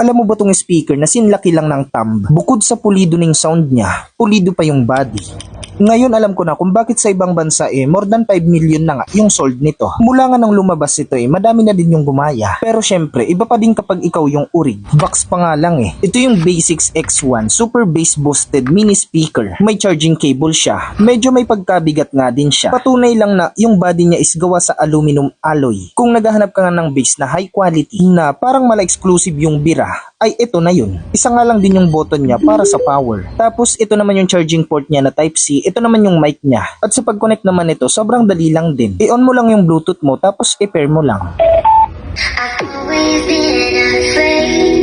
Alam mo ba tong speaker na sinlaki lang ng thumb? Bukod sa pulido ng sound niya, pulido pa yung body. Ngayon alam ko na kung bakit sa ibang bansa more than 5 million na nga yung sold nito. Mula nga nang lumabas ito madami na din yung gumaya. Pero syempre, iba pa din kapag ikaw yung urig. Box pa nga lang Ito yung Basics X1 Super Bass Boosted Mini Speaker. May charging cable siya. Medyo may pagkabigat nga din siya. Patunay lang na yung body niya is gawa sa aluminum alloy. Kung naghahanap ka nga ng bass na high quality, na parang mala-exclusive yung bira, ay ito na yun. Isa nga lang din yung button niya para sa power. Tapos ito naman yung charging port niya na Type-C. Ito naman yung mic niya. At sa pag-connect naman ito, sobrang dali lang din. I-on mo lang yung Bluetooth mo tapos i-pair mo lang. I've always been afraid.